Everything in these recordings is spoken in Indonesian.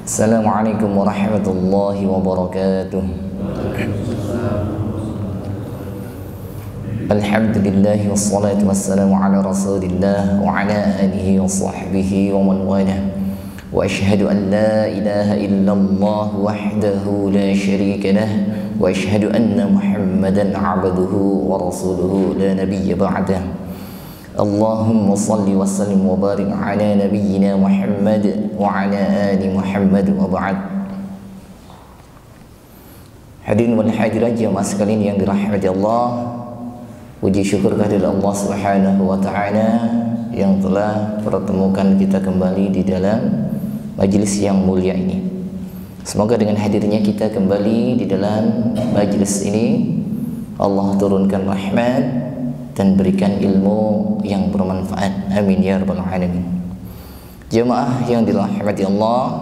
Assalamualaikum warahmatullahi wabarakatuh. Alhamdulillah wassalatu wassalamu ala rasulillah wa ala alihi wa sahbihi wa man walah. Wa ashhadu an la ilaha illallah wahdahu la syarika lah wa ashhadu anna Muhammadan abduhu wa rasuluhu la nabiyya ba'dah. Allahumma salli wa sallim wa barik ala nabiyyina Muhammad wa ala ali Muhammad wa ba'd. Hadirin wal hadirat jemaah sekalian yang dirahmati Allah, puji syukur kehadirat Allah Subhanahu wa taala yang telah pertemukan kita kembali di dalam majlis yang mulia ini. Semoga dengan hadirnya kita kembali di dalam majlis ini Allah turunkan rahmat dan berikan ilmu yang bermanfaat. Amin ya rabbal alamin. Jemaah yang dirahmati Allah,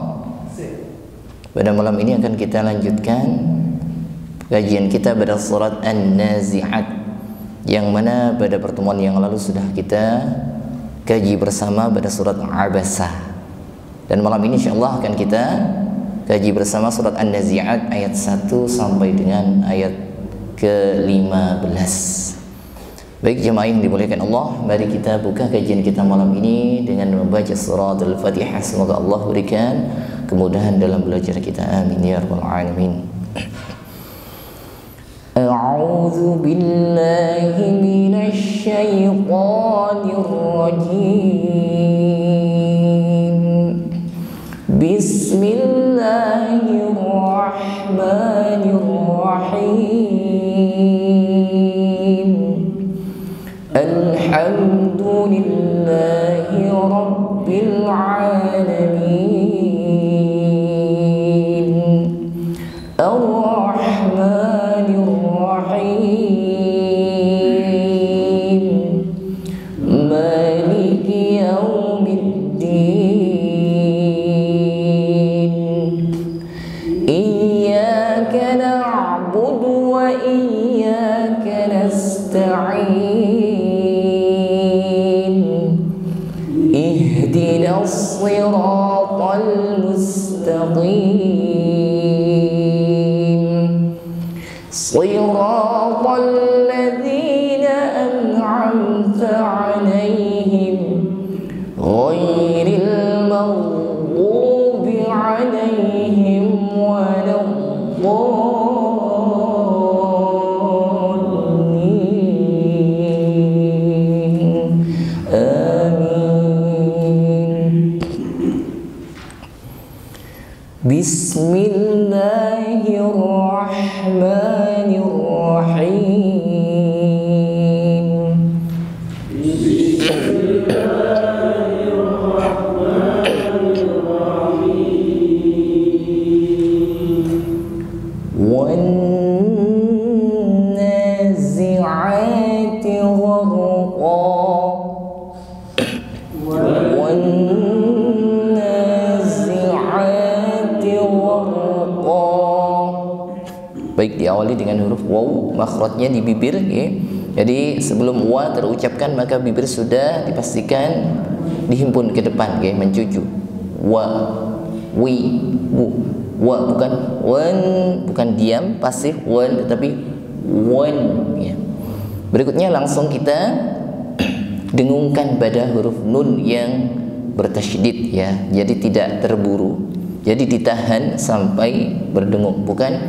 pada malam ini akan kita lanjutkan kajian kita pada surat An-Nazi'at, yang mana pada pertemuan yang lalu sudah kita kaji bersama pada surat Abasah. Dan malam ini insyaallah akan kita kaji bersama surat An-Nazi'at ayat 1 sampai dengan ayat ke-15. Baik jemaah yang dimuliakan Allah, mari kita buka kajian kita malam ini dengan membaca surah Al-Fatihah. Semoga Allah berikan kemudahan dalam belajar kita. Amin ya rabbal alamin. A'udzu billahi minasy syaithanir rajim. Bismillahirrahmanirrahim. Alhamdulillahi rabbil alamin. Ar-Rahmanir Rahim. Maliki yaumiddin. Iyyaka na'budu wa iyyaka nasta'in. اهدنا الصراط المستقيم صراط الذين أنعمت عليهم غير المغضوب عليهم ولا Bismillahirrahmanirrahim. وَالنَّازِعَاتِ غَرْقًا. Baik, diawali dengan huruf waw, makhrajnya di bibir, ya. Jadi sebelum wa terucapkan maka bibir sudah dipastikan dihimpun ke depan, ya, mencucu. Wa, wi, bu. Wa bukan wan, bukan diam pasif wan, tetapi wan, ya. Berikutnya langsung kita dengungkan pada huruf nun yang bertasydid, ya. Jadi tidak terburu. Jadi ditahan sampai berdengung, bukan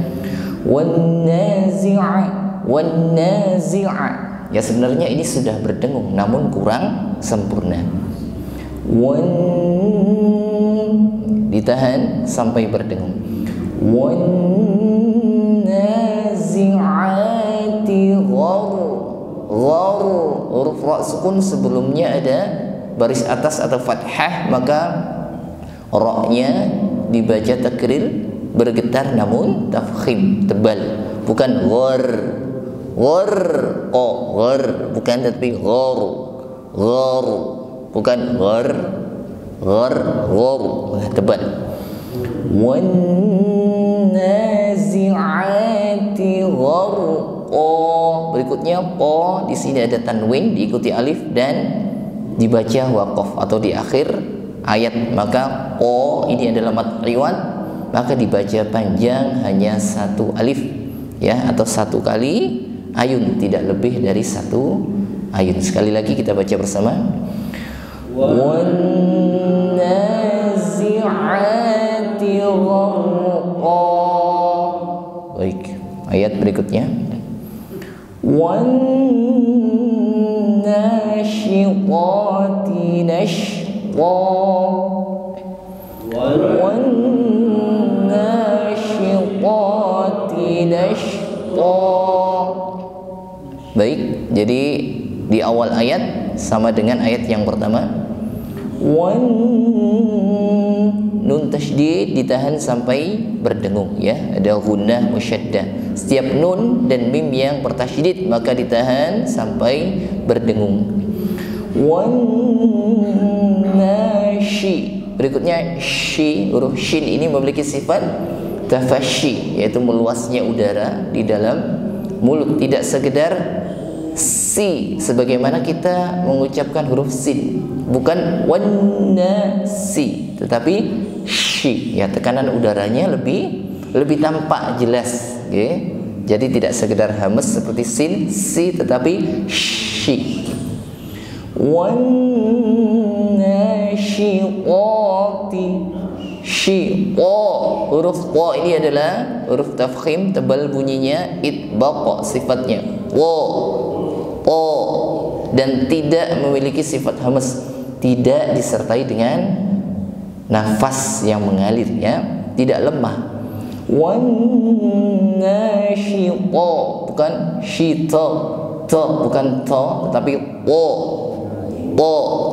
wan-nazi'a, wan-nazi'a. Ya sebenarnya ini sudah berdengung namun kurang sempurna. Ditahan sampai berdengung. Wan-nazi'ati gharu. Gharu, huruf ra sukun sebelumnya ada baris atas atau fathah, maka ra-nya dibaca takrir bergetar namun tafkhim, tebal, bukan ghar, ghar, oh ghar, bukan, tapi ghar, ghar, bukan ghar, ghar, ghar, tebal. Wan nazi'ati gharqa. Berikutnya po, di sini ada tanwin diikuti alif dan dibaca waqaf atau di akhir ayat, maka ko ini adalah mad iwad, maka dibaca panjang hanya satu alif ya, atau satu kali ayun, tidak lebih dari satu ayun. Sekali lagi kita baca bersama. Wan nazi'ati gharqa. Baik, ayat berikutnya. Wan nashiqati nashqa. Wan nashiqati nashqa. Baik, jadi di awal ayat sama dengan ayat yang pertama. Wan, nun tasydid ditahan sampai berdengung ya, ada gunnah musyaddah. Setiap nun dan mim yang bertasydid maka ditahan sampai berdengung. Wan nashi. Berikutnya shi, huruf shin ini memiliki sifat tafasyi, yaitu meluasnya udara di dalam mulut, tidak sekedar si sebagaimana kita mengucapkan huruf sin, bukan wanasi, tetapi shi ya, tekanan udaranya lebih tampak jelas, okay? Jadi tidak sekedar hamas seperti sin, si, tetapi shi. Wanashiqati shiqa, huruf qa ini adalah huruf tafkhim, tebal bunyinya, itbaq sifatnya po, dan tidak memiliki sifat hamas, tidak disertai dengan nafas yang mengalir ya, tidak lemah. Wan nashiqa, bukan shita, ta bukan ta, tetapi po,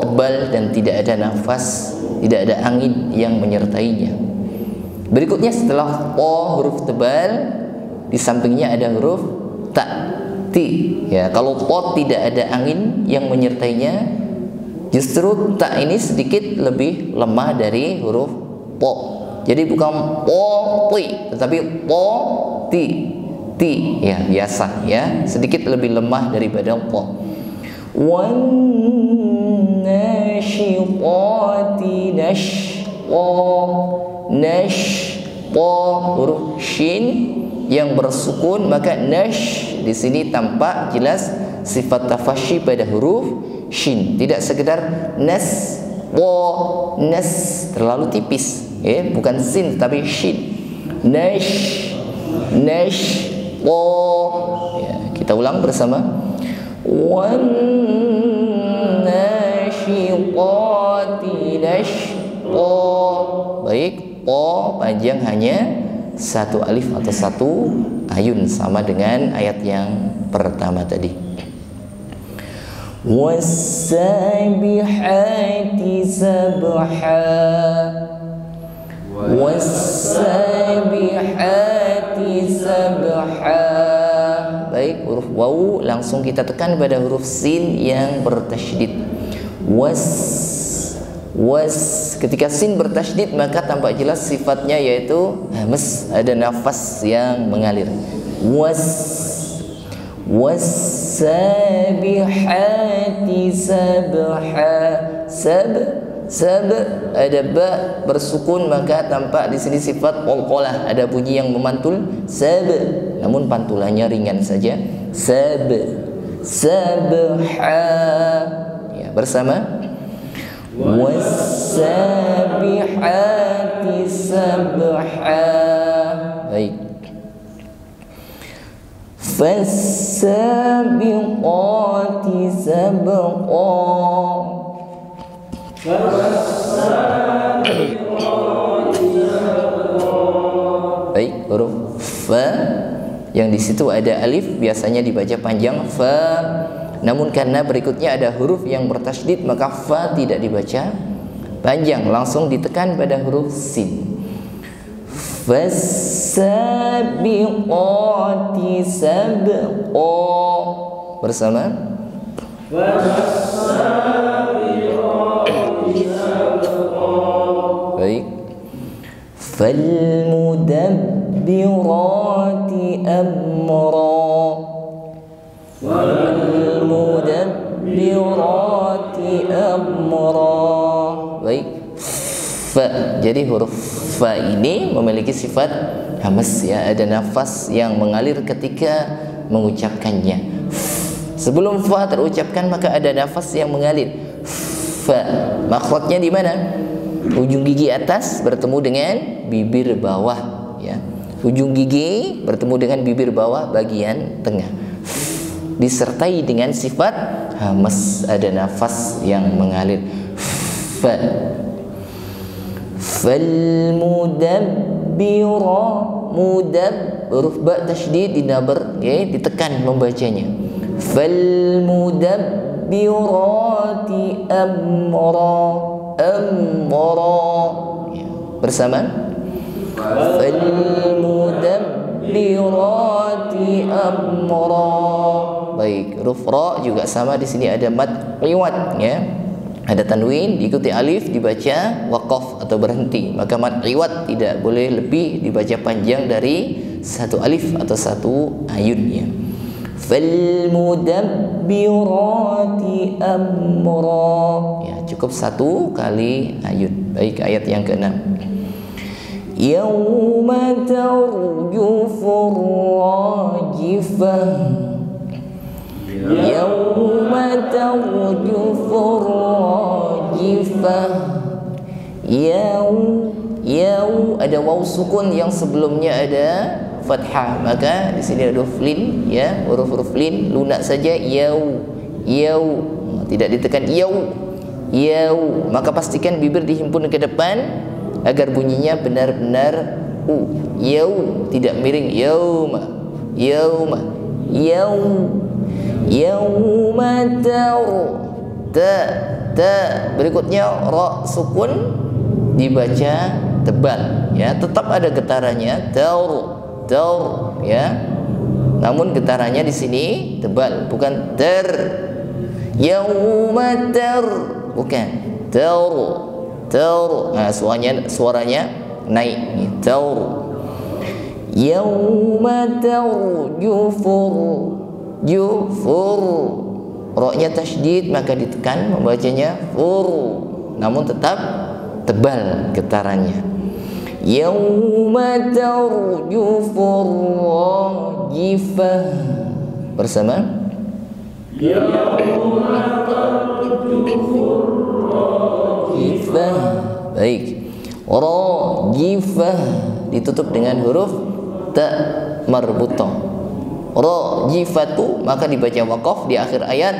tebal dan tidak ada nafas, tidak ada angin yang menyertainya. Berikutnya setelah po huruf tebal, di sampingnya ada huruf ta, ti ya. Kalau po tidak ada angin yang menyertainya, justru ta ini sedikit lebih lemah dari huruf po. Jadi bukan po ti, tetapi po ti ya, biasa ya, sedikit lebih lemah daripada po. Wan nashiqati nashqa, nashqa huruf shin yang bersukun, maka nash di sini tampak jelas sifat tafasyi pada huruf shin, tidak sekedar nas terlalu tipis ya, bukan sin tapi shin. Nash ya, kita ulang bersama. Wan nashiqati nashqa. Baik, po panjang hanya satu alif atau satu ayun, sama dengan ayat yang pertama tadi. Was-sabihati sabha, was-sabihati sabha. Baik, huruf waw langsung kita tekan pada huruf sin yang bertasydid. Ketika sin bertasydid maka tampak jelas sifatnya yaitu hamas, ada nafas yang mengalir. Was-sabihati sabha, sab ada ba bersukun maka tampak di sini sifat qalqalah, ada bunyi yang memantul sab, namun pantulannya ringan saja. Sabha ya, bersama. Was-sabihati sabha. Baik. Fas-sabiqati sabqa. Baik, huruf fa yang di situ ada alif biasanya dibaca panjang fa, namun karena berikutnya ada huruf yang bertasydid maka fa tidak dibaca panjang, langsung ditekan pada huruf sin. Fas-sabiqati sabqa. Bersama. Baik. Falmudabbirati amra. Falmudabbirati amra. Baik. fa. Jadi huruf fa ini memiliki sifat hamas ya, ada nafas yang mengalir ketika mengucapkannya. Sebelum fa terucapkan maka ada nafas yang mengalir. Fa. Makhrajnya di mana? Ujung gigi atas bertemu dengan bibir bawah ya. Ujung gigi bertemu dengan bibir bawah bagian tengah. Disertai dengan sifat hamas, ada nafas yang mengalir. Fa. Fal mudabbira, mudab huruf ba tasydid dinabar ya, ditekan membacanya. Fal mudabbirati amra, amra ya. Bersama fal mudabbirati amra. Baik, huruf ra juga sama, di sini ada mad iwad ya. Ada tanwin diikuti alif dibaca waqaf atau berhenti, maka mad iwad tidak boleh lebih dibaca panjang dari satu alif atau satu ayun ya. Fal mudabbirati amra ya, cukup satu kali ayun. Baik, ayat yang ke-6. Yauma tarjufur rajifah, yauma tarjufur rajifah. Yau ada waw sukun yang sebelumnya ada fathah, maka di sini ada huruf lin ya, huruf-huruf lin lunak saja. Yau, tidak ditekan yau, maka pastikan bibir dihimpun ke depan agar bunyinya benar-benar u. Yau, tidak miring. Yauma, yauma ta. Berikutnya ra sukun dibaca tebal ya, tetap ada getarannya taur ya, namun getarannya di sini tebal, bukan ter. Yauma tar, bukan taur. Nah, suaranya naik nih, taur. Yauma jufur, ra-nya tasydid maka ditekan membacanya fur, namun tetap tebal getarannya. Yauma tarjufur rajifah. Bersama yauma tarjufur rajifah. Baik, rajifah ditutup dengan huruf ta marbutah. Rajifatu maka dibaca waqaf di akhir ayat,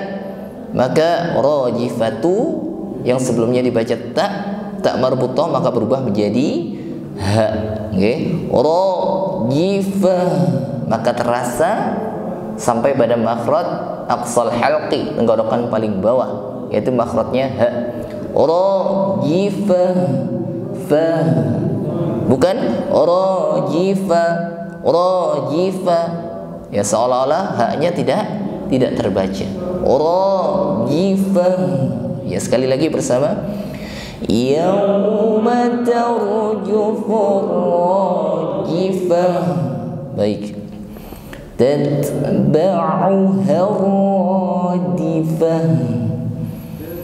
maka rajifatu yang sebelumnya dibaca ta marbutah maka berubah menjadi ha. Nggih, rajifah maka terasa sampai pada makhraj aqsal halqi, tenggorokan paling bawah, yaitu makhrajnya ha. Rajifah fa, bukan rajifah ya, seolah-olah haknya tidak terbaca. Rajifah ya, sekali lagi bersama. Yauma tarjufur rajifah. Baik. Tatba'uha radifah.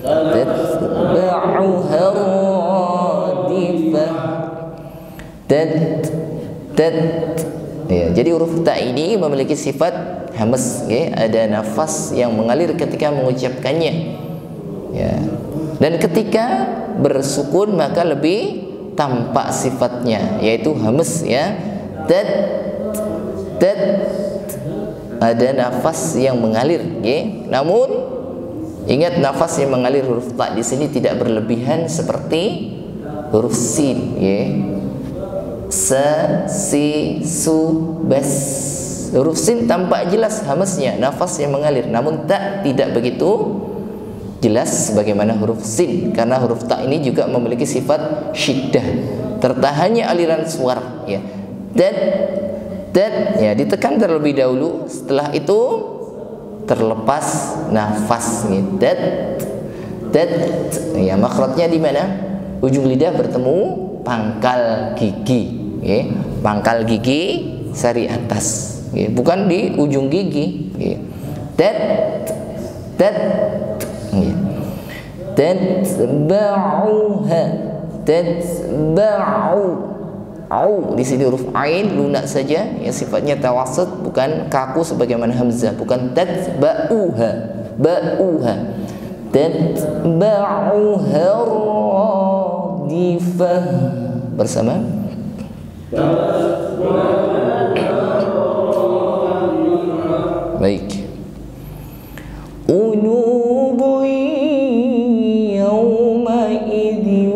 Tatba'uha radifah. Ya, jadi huruf ta ini memiliki sifat hamas ya, ada nafas yang mengalir ketika mengucapkannya ya. Dan ketika bersukun maka lebih tampak sifatnya, yaitu hamas ya. Ada nafas yang mengalir ya. Namun ingat, nafas yang mengalir huruf ta di sini tidak berlebihan seperti huruf sin ya. Sa, si, su, bas. Huruf sin tampak jelas hamasnya, nafas yang mengalir. Namun ta tidak begitu jelas sebagaimana huruf sin, karena huruf ta ini juga memiliki sifat syiddah, tertahannya aliran suara ya. Dan ya, ditekan terlebih dahulu, setelah itu terlepas nafas nih. Ya, makhrajnya di mana? Ujung lidah bertemu pangkal gigi ya. Pangkal gigi sari atas ya, bukan di ujung gigi ya. Tatba'uha tatba'u. Au di sini huruf ain lunak saja yang sifatnya tawassut, bukan kaku sebagaimana hamzah, bukan tatba'uha, ba'uha. Tatba'uha radifah. Bersama. Baik. Qulubun yawma idzin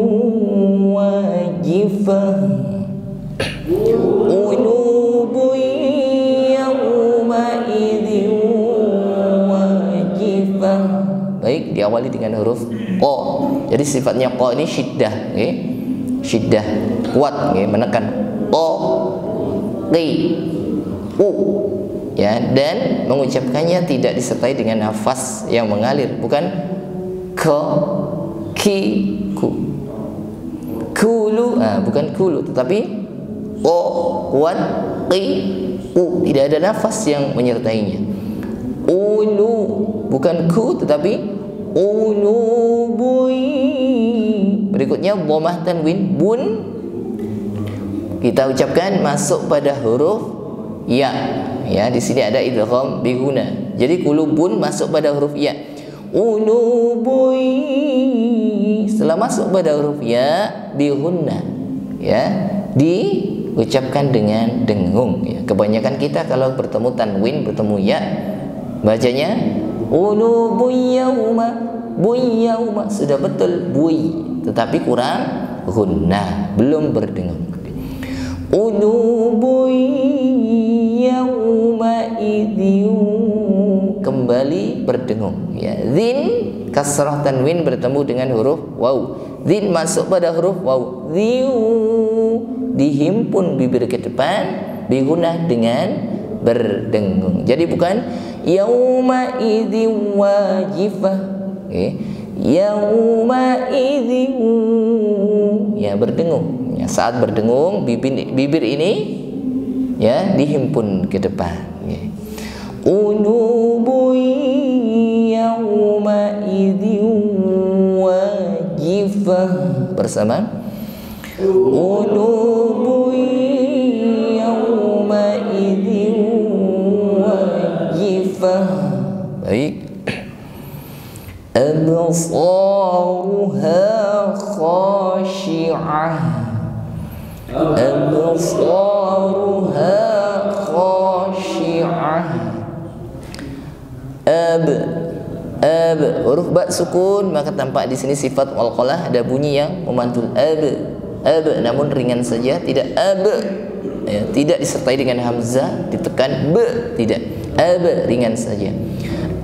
wajifah. Qulubun yawma idzin wajifah. Baik, diawali dengan huruf qa. Jadi sifatnya qa ini syiddah, okay? Syiddah, kuat, okay? Menekan qa, qi, u. Ya, dan mengucapkannya tidak disertai dengan nafas yang mengalir, bukan ke, ki, ku. Kulu, bukan kulu, tetapi o, kuat, qi, u, tidak ada nafas yang menyertainya. Ulu, bukan ku, tetapi ulubui. Berikutnya dhammah tanwin, bun. Kita ucapkan masuk pada huruf ya. Ya, di sini ada idgham bihuna. Jadi qulubun masuk pada huruf ya. Ulubui. Setelah masuk pada huruf ya, bihunna. Ya, diucapkan dengan dengung. Ya, kebanyakan kita kalau bertemu tanwin, bertemu ya, bacanya ulubun yauma, bun yauma. Sudah betul bui, tetapi kurang gunna, belum berdengung. Ulubun yauma idzin, kembali berdengung. Ya, dzin kasrah tanwin bertemu dengan huruf waw. Dzin masuk pada huruf waw. Dziu, dihimpun bibir ke depan, bigunnah dengan berdengung. Jadi bukan yauma idzin wajifah. Okay. Yauma idzin, ya berdengung. Ya, saat berdengung bibir ini ya dihimpun ke depan. Ya. Qulubun yauma idzin wajifah. Bersama. Qulubun yauma idzin wajifah. Baik. Absaruha khashi'ah. Absaruha khashi'ah. Ab, huruf ba sukun, maka tampak di sini sifat qalqalah, ada bunyi yang memantul ab, namun ringan saja, tidak ab. Ya, tidak disertai dengan hamzah, ditekan b, tidak. Ab ringan saja.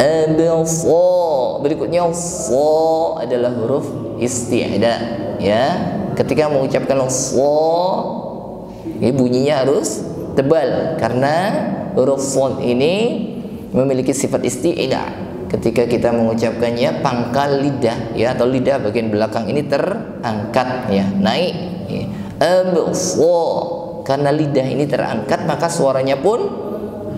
Absa. Berikutnya sa adalah huruf isti'da. Ya, ketika mengucapkan sa, ini bunyinya harus tebal karena huruf sad ini memiliki sifat isti'la. Ketika kita mengucapkannya, pangkal lidah ya, atau lidah bagian belakang ini terangkat ya, naik ya. Absa, karena lidah ini terangkat maka suaranya pun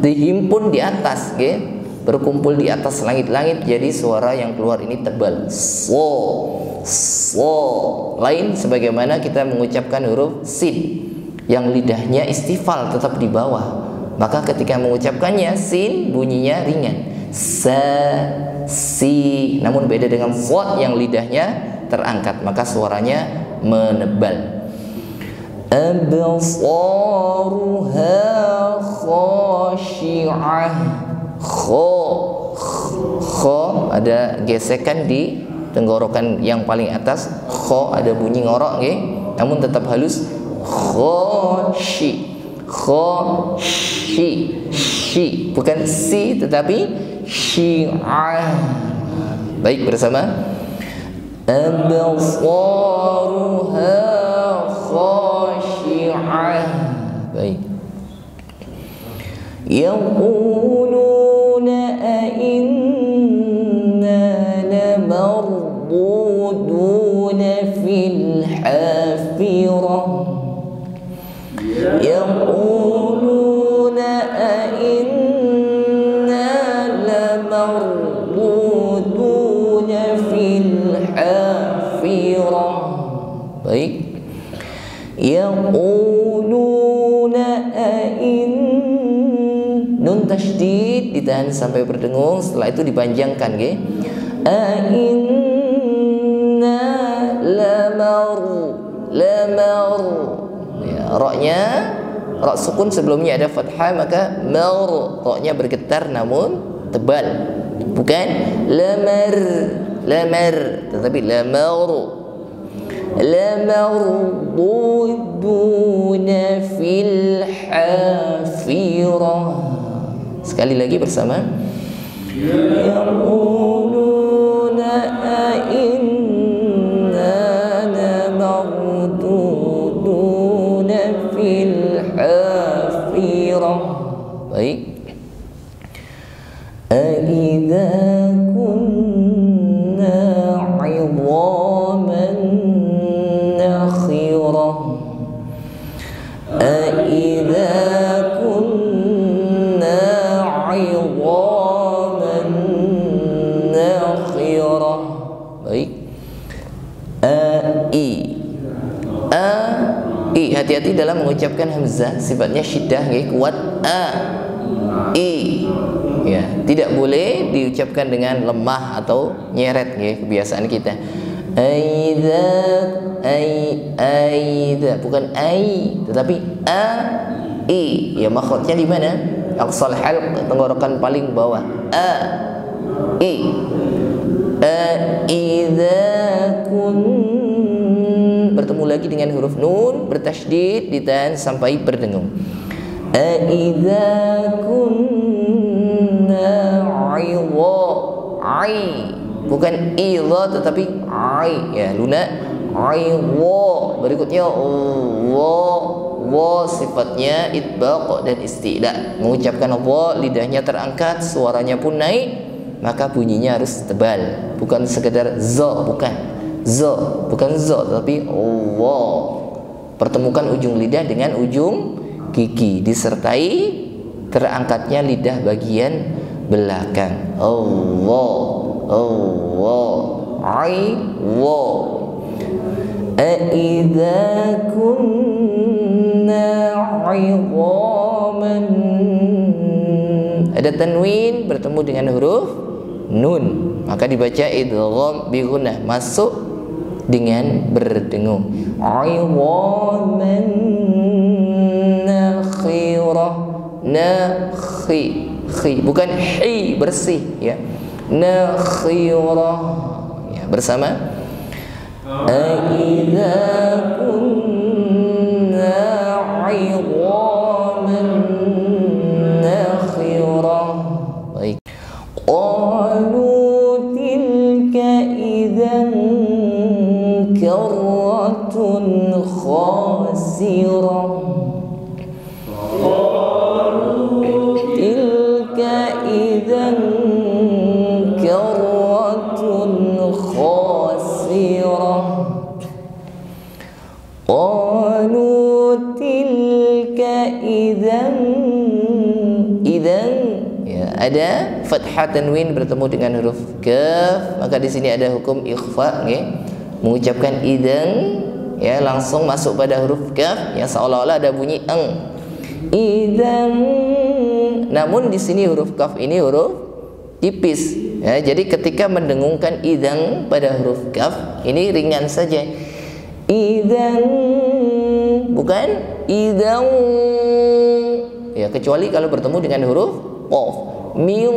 dihimpun di atas ya, berkumpul di atas langit-langit, jadi suara yang keluar ini tebal. So, lain sebagaimana kita mengucapkan huruf sin yang lidahnya istifal tetap di bawah, maka ketika mengucapkannya sin bunyinya ringan. Sa, si, namun beda dengan sod yang lidahnya terangkat, maka suaranya menebal. Absaruha khashi'ah. Kho ada gesekan di tenggorokan yang paling atas. Kho ada bunyi ngorok okay? Namun tetap halus. Khoshi, shi, bukan si tetapi syi'ah. Baik, bersama. Absaruha khashi'ah. Baik. Yaquluna a'inna lamarduduna fil hafirah. Yaquluna a'inna lamarduduna fil hafirah. Baik. yaquluna ain, nun tasydid ditahan sampai berdengung, setelah itu dipanjangkan nggih. Ainna lamar, ya, roknya rok sukun, sebelumnya ada fathah, maka mar, roknya bergetar namun tebal, bukan lamar, tetapi lamarduduna fil hafirah. Sekali lagi bersama. Yaquluna inna lamarduduna fil hafirah. Baik. Aidza kunna 'idhaman nakhirah. Aidza kunna 'idhaman nakhirah. Baik. Hati-hati dalam mengucapkan hamzah, sifatnya syiddah nggih, kuat ya, tidak boleh diucapkan dengan lemah atau nyeret nggih, kebiasaan kita. Aidza bukan tetapi ya, makhrajnya di mana? Aqsal halq, tenggorokan paling bawah. Aidza kun, bertemu lagi dengan huruf nun bertasydid ditahan sampai berdengung. Aidza kunna 'idha, bukan idha tetapi ya, lunak berikutnya wa, sifatnya itbaq dan istila. Mengucapkan wa, lidahnya terangkat, suaranya pun naik, maka bunyinya harus tebal, bukan sekedar za, bukan za tetapi wa. Pertemukan ujung lidah dengan ujung gigi, disertai terangkatnya lidah bagian belakang. Aidza kunna 'idhaman, ada tanwin bertemu dengan huruf nun, maka dibaca idgham bi gunnah, masuk dengan berdengung. 'idhaman nakhirah, bukan hi bersih ya, nakhirah ya, bersama. Aidza kunna 'idhaman nakhirah. Baik. Qalu tilka idzan karratun khasirah. Tilka idzan karratun khasirah. Qalu tilka idzan ya, ada fathah tanwin bertemu dengan huruf kaf, maka di sini ada hukum ikhfa nggih. Mengucapkan idzan ya, langsung masuk pada huruf kaf yang seolah-olah ada bunyi eng. Idzan, namun di sini huruf kaf ini huruf tipis ya, jadi ketika mendengungkan idzan pada huruf kaf ini ringan saja. Idzan, bukan idzan ya, kecuali kalau bertemu dengan huruf qaf. Min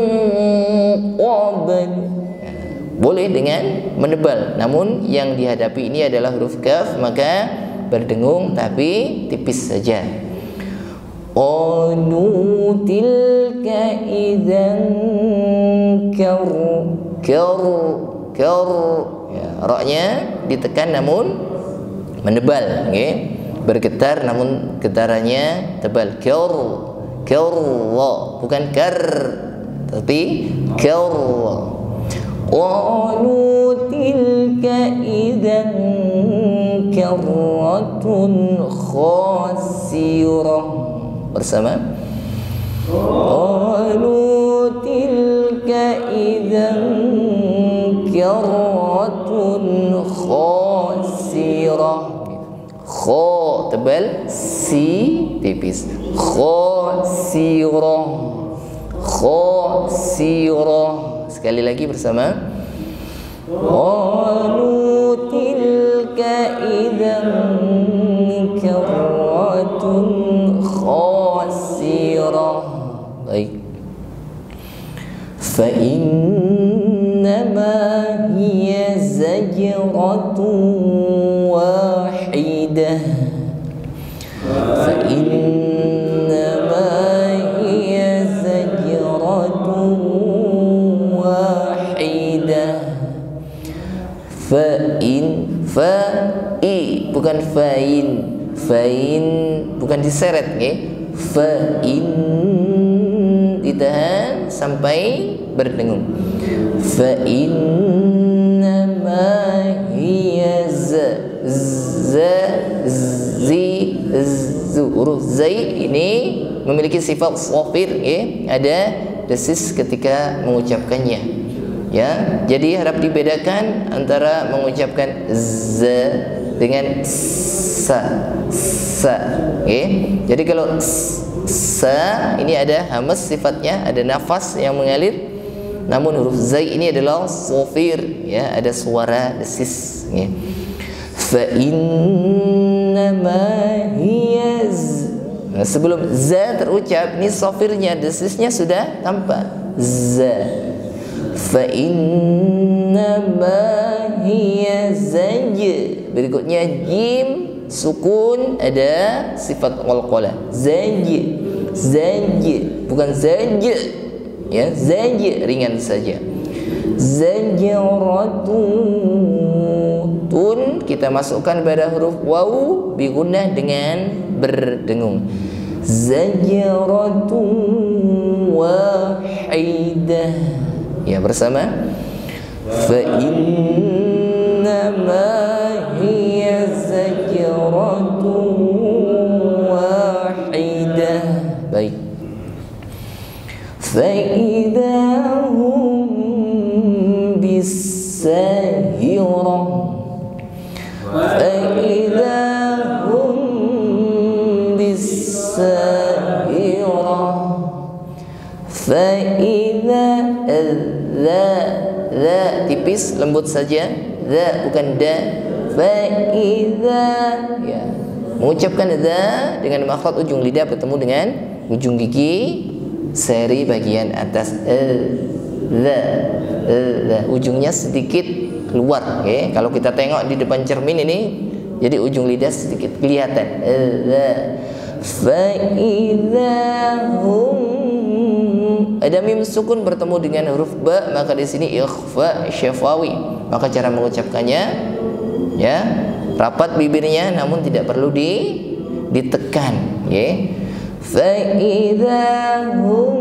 qabl ya, boleh dengan menebal, namun yang dihadapi ini adalah huruf kaf, maka berdengung tapi tipis saja. Qalu tilka idzan kar ya, roknya ditekan namun menebal nggih, bergetar namun getarannya tebal. Bukan kar tapi kar. Qalu tilka idzan karratun khasirah, bersama. Qalu tilka idzan karratun khasirah. tebal, si tipis. Khosirah. Khosirah. Sekali lagi bersama. Qalu tilka idzan karratun khasirah. Baik. Fa innama hiya zajratun wahidah. Fa innama hiya zajratun wahidah. Fa'i bukan fa'in. Fa'in bukan diseret, okay? Fa'in ditahan sampai berdengung. Fa'innama hiya huruf zai ini memiliki sifat shafir, okay? Ada desis ketika mengucapkannya. Ya, jadi harap dibedakan antara mengucapkan z dengan sa. Okay? Jadi kalau sa ini ada hamas sifatnya, ada nafas yang mengalir. Namun huruf zai ini adalah shafir, ya, ada suara desis. Okay? Fa innama hiya nah, sebelum za terucap, ini shafirnya, desisnya sudah tampak za. Fa innama hiya zaj. Berikutnya jim sukun, ada sifat qalqalah. Zaj. Zaj bukan zaj, ya, zaj ringan saja. Zajratun kita masukkan pada huruf waw bi gunnah dengan berdengung. Zajratun wahidah. Ya, bersama. Fa innama hiya zajratun wahidah. Baik. Fa idahum bisahirah. Fa idahum bisahirah. Fa idza za tipis lembut saja, za bukan da. Fa idza, ya, mengucapkan za dengan makhraj ujung lidah bertemu dengan ujung gigi seri bagian atas. Za ujungnya sedikit keluar, okay? Kalau kita tengok di depan cermin ini, jadi ujung lidah sedikit kelihatan. Fa idza hum, ada mim sukun bertemu dengan huruf ba, maka di sini ikhfa syafawi. Maka cara mengucapkannya, ya, rapat bibirnya namun tidak perlu ditekan, ya. Fa idza hum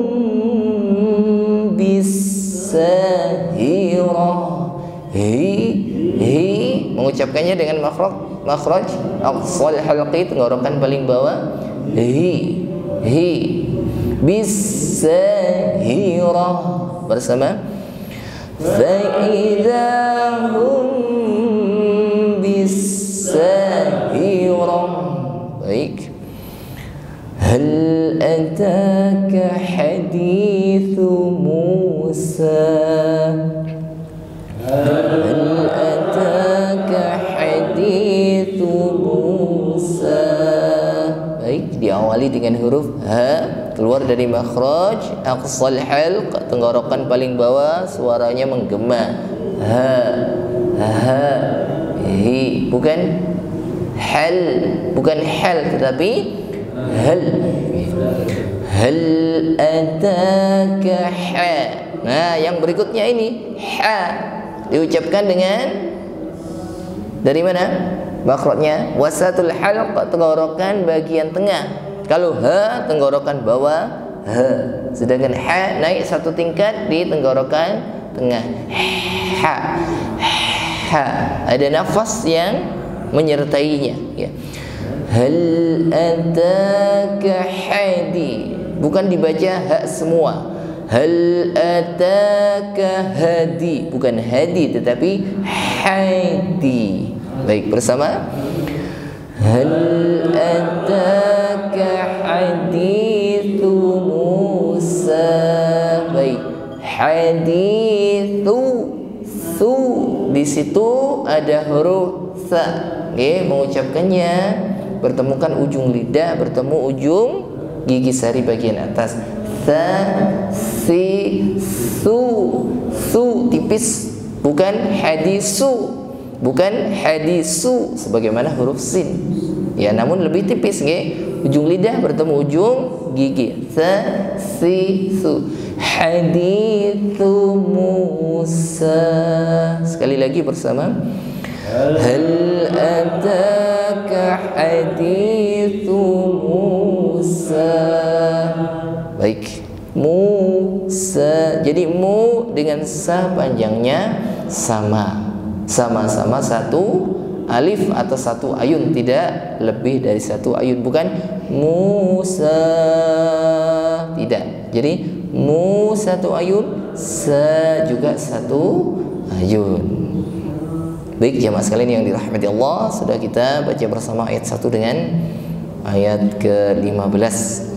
bisahirah. Hi mengucapkannya dengan makhraj aqsal halqi, tenggorokan paling bawah. Hi bisahirah bersama. Fa idza hum bisahirah. Baik. Hal ataka hadithu Musa. Hal ataka hadithu Musa. Baik, diawali dengan huruf ha, keluar dari makhraj aqsal halq, tenggorokan paling bawah, suaranya menggema. Ha hi, bukan hal, bukan hal tetapi hal. Hal ataka ha. Nah, yang berikutnya ini ha diucapkan dengan dari mana? Makhrajnya wasatul halq, tenggorokan bagian tengah. Kalau ha, tenggorokan bawah ha. Sedangkan ha naik satu tingkat di tenggorokan tengah. Ha. Ada nafas yang menyertainya, ya. Hal ataka hadi, bukan dibaca ha semua. Hal ataka hadi, bukan hadi tetapi hadi. Baik, bersama. Hal ataka hadithu Musa. Baik, hadithu, su di situ ada huruf sa. Oke, mengucapkannya bertemukan ujung lidah bertemu ujung gigi sari bagian atas. Sa, si, su, su tipis, bukan hadisu, bukan hadisu sebagaimana huruf sin. Ya, namun lebih tipis, ujung lidah bertemu ujung gigi. Sa, si, su. Hadithu Musa. Sekali lagi bersama. Hal ataka hadithu Musa. Baik, Musa. Jadi mu dengan sa panjangnya sama-sama satu alif atau satu ayun, tidak lebih dari satu ayun. Bukan Musa, tidak. Jadi mu satu ayun, sa juga satu ayun. Baik jemaah sekalian yang dirahmati Allah, sudah kita baca bersama ayat 1 dengan ayat ke-15.